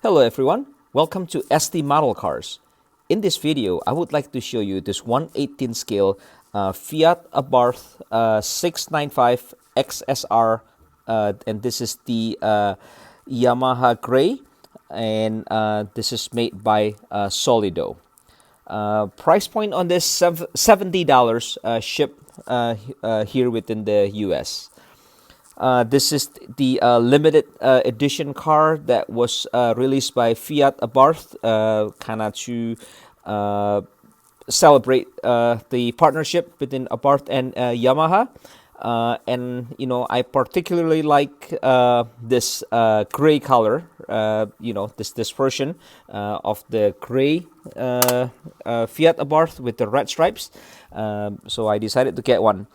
Hello everyone, welcome to SD Model Cars. In this video, I would like to show you this 1/18 scale Fiat Abarth 695 XSR, and this is the Yamaha Gray, and this is made by Solido. Price point on this $70 shipped here within the US. This is the limited edition car that was released by Fiat Abarth, kind of to celebrate the partnership between Abarth and Yamaha. And I particularly like this gray color. This version of the gray Fiat Abarth with the red stripes. So I decided to get one.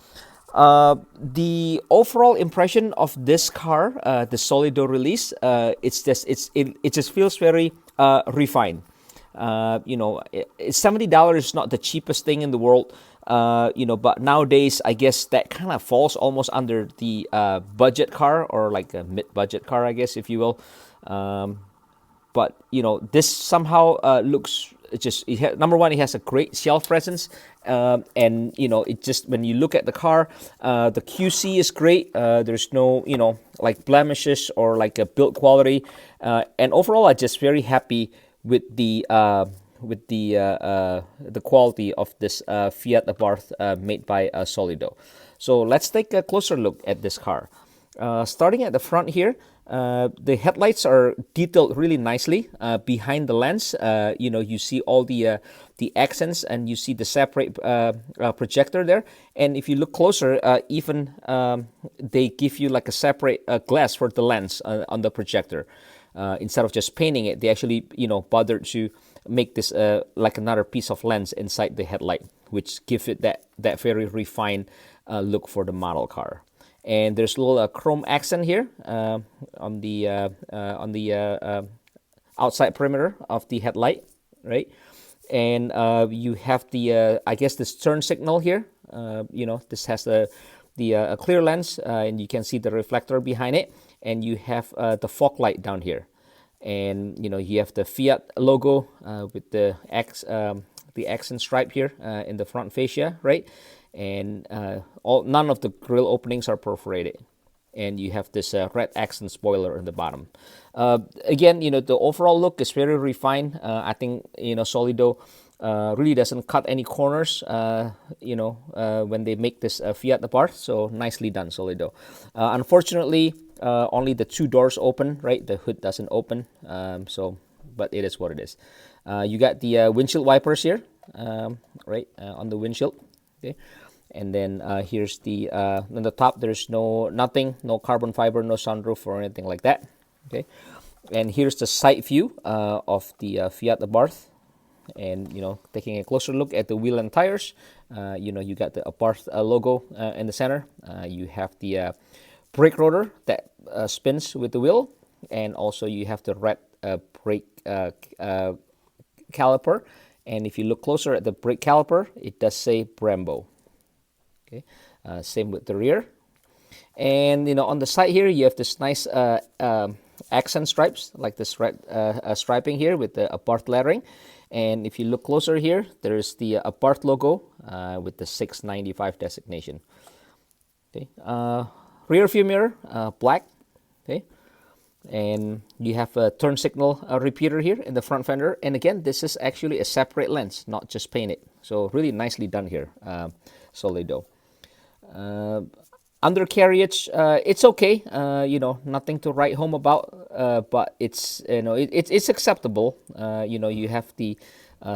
The overall impression of this car, the Solido release, it just feels very refined. $70 is not the cheapest thing in the world, but nowadays I guess that kind of falls almost under the budget car, or like a mid-budget car, I guess, if you will. But this somehow looks number one, it has a great shelf presence, and it just, when you look at the car, the QC is great. There's no like blemishes or like a build quality, and overall I'm just very happy with the quality of this Fiat Abarth made by Solido. So let's take a closer look at this car. Starting at the front here, the headlights are detailed really nicely behind the lens. You see all the accents, and you see the separate projector there. And if you look closer, even they give you like a separate glass for the lens on the projector. Instead of just painting it, they actually bothered to make this like another piece of lens inside the headlight, which gives it that very refined look for the model car. And there's a little chrome accent here on the outside perimeter of the headlight, right? And you have the I guess this turn signal here. This has the clear lens, and you can see the reflector behind it. And you have the fog light down here, and you have the Fiat logo with the accent stripe here in the front fascia, right? And none of the grille openings are perforated, and you have this red accent spoiler in the bottom. Again, the overall look is very refined. I think Solido really doesn't cut any corners when they make this Fiat Abarth. So nicely done, Solido. Unfortunately, only the two doors open, right? The hood doesn't open, but it is what it is. You got the windshield wipers here, right, on the windshield. Okay, and then here's the on the top. There's nothing, no carbon fiber, no sunroof or anything like that. Okay, and here's the side view of the Fiat Abarth, and taking a closer look at the wheel and tires. You got the Abarth logo in the center. You have the brake rotor that spins with the wheel, and also you have the red brake caliper. And if you look closer at the brake caliper, it does say Brembo. Okay, same with the rear. And on the side here, you have this nice accent stripes, like this red striping here with the Abarth lettering. And if you look closer here, there's the Abarth logo with the 695 designation. Okay, rear view mirror, black. Okay. And you have a turn signal repeater here in the front fender. And again, this is actually a separate lens, not just painted. So really nicely done here, Solido. Undercarriage, it's okay. Nothing to write home about. But it's it's acceptable. You have the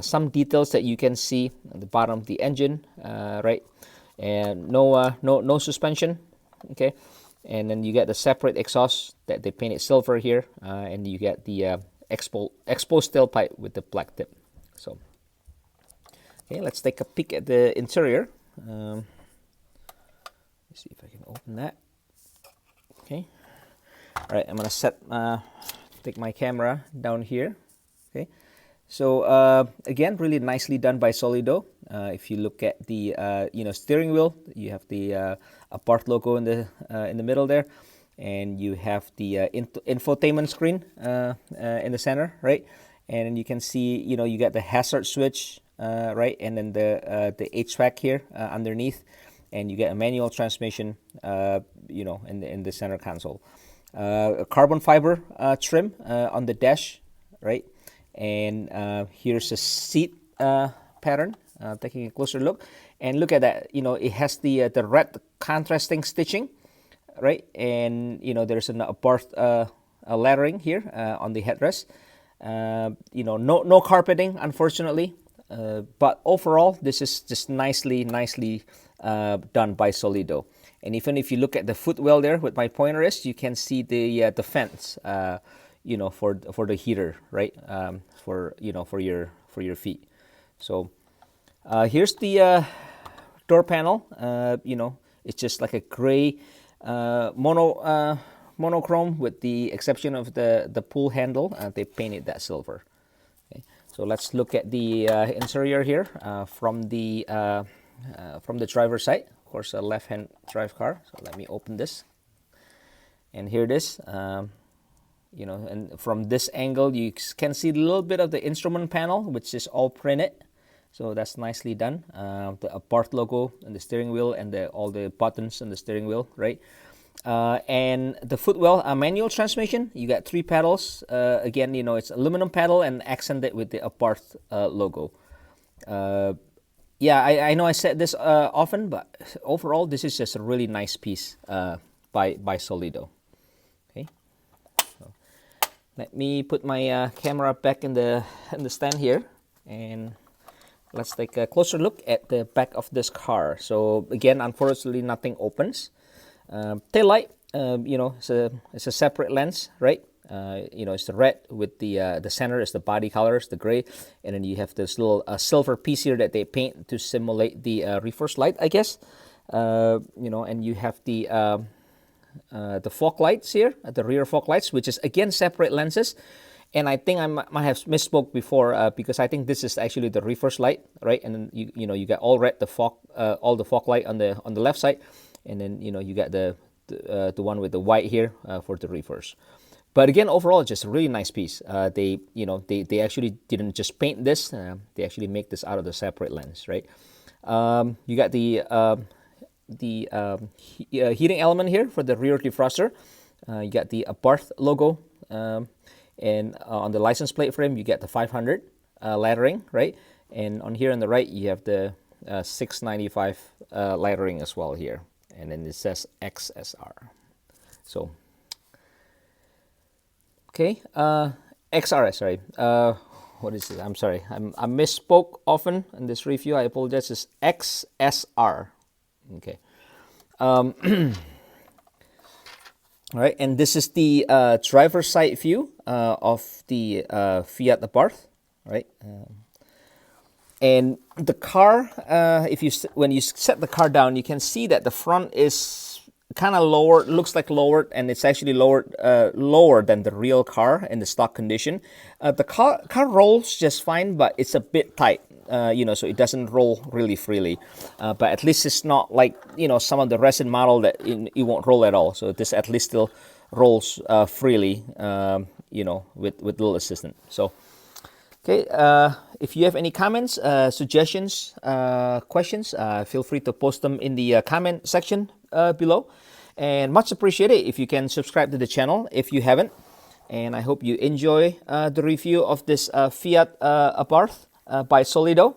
some details that you can see at the bottom of the engine, right? And no suspension. Okay. And then you get the separate exhaust that they painted silver here, and you get the exposed tailpipe with the black tip. So, okay, let's take a peek at the interior. Let's see if I can open that. Okay, all right, I'm gonna take my camera down here. Okay, so again, really nicely done by Solido. If you look at the steering wheel, you have the Abarth logo in the middle there. and you have the infotainment screen in the center, right? And you can see, you got the hazard switch, right? And then the HVAC here underneath, and you get a manual transmission, in the center console. A carbon fiber trim on the dash, right? And here's a seat pattern. Taking a closer look, and look at that. It has the red contrasting stitching, right? And there's an Abarth lettering here on the headrest. No carpeting, unfortunately, but overall this is just nicely done by Solido. And even if you look at the footwell there with my pointer wrist, you can see the fence, for the heater, right? For your feet. So here's the door panel. It's just like a gray monochrome, with the exception of the pull handle. They painted that silver. Okay. So let's look at the interior here from the driver's side. Of course, a left-hand drive car. So let me open this, and here it is. And from this angle, you can see a little bit of the instrument panel, which is all printed. So that's nicely done. The Abarth logo and the steering wheel, and all the buttons on the steering wheel, right? And the footwell, manual transmission. You got 3 pedals. Again, it's aluminum pedal and accented with the Abarth logo. Yeah, I know I said this often, but overall, this is just a really nice piece by Solido. Okay. So let me put my camera back in the stand here, and let's take a closer look at the back of this car. So again, unfortunately, nothing opens. Taillight, it's a separate lens, right? It's the red with the center is the body colors, the gray, and then you have this little silver piece here that they paint to simulate the reverse light, I guess. And you have the fog lights here, the rear fog lights, which is again separate lenses. And I think I might have misspoke before because I think this is actually the reverse light, right? And then you got all red, all the fog light on the left side, and then you got the one with the white here for the reverse. But again, overall, just a really nice piece. They actually didn't just paint this; they actually make this out of the separate lens, right? You got the heating element here for the rear defroster. You got the Abarth logo. And on the license plate frame, you get the 500 lettering, right? And on here on the right, you have the 695 lettering as well here. And then it says XSR. So, okay, XRS, sorry. What is it? I'm sorry. I misspoke often in this review. I apologize. It's XSR. Okay. All right, and this is the driver's side view of the Fiat Abarth, right? And the car, when you set the car down, you can see that the front is kind of lowered, looks like lowered, and it's actually lower than the real car in the stock condition. The car rolls just fine, but it's a bit tight. So it doesn't roll really freely, but at least it's not like some of the recent model that it won't roll at all. So this at least still rolls freely, with little assistance. So, okay, if you have any comments, suggestions, questions, feel free to post them in the comment section below, and much appreciated if you can subscribe to the channel if you haven't. And I hope you enjoy the review of this Fiat Abarth by Solido.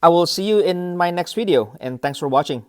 I will see you in my next video, and thanks for watching.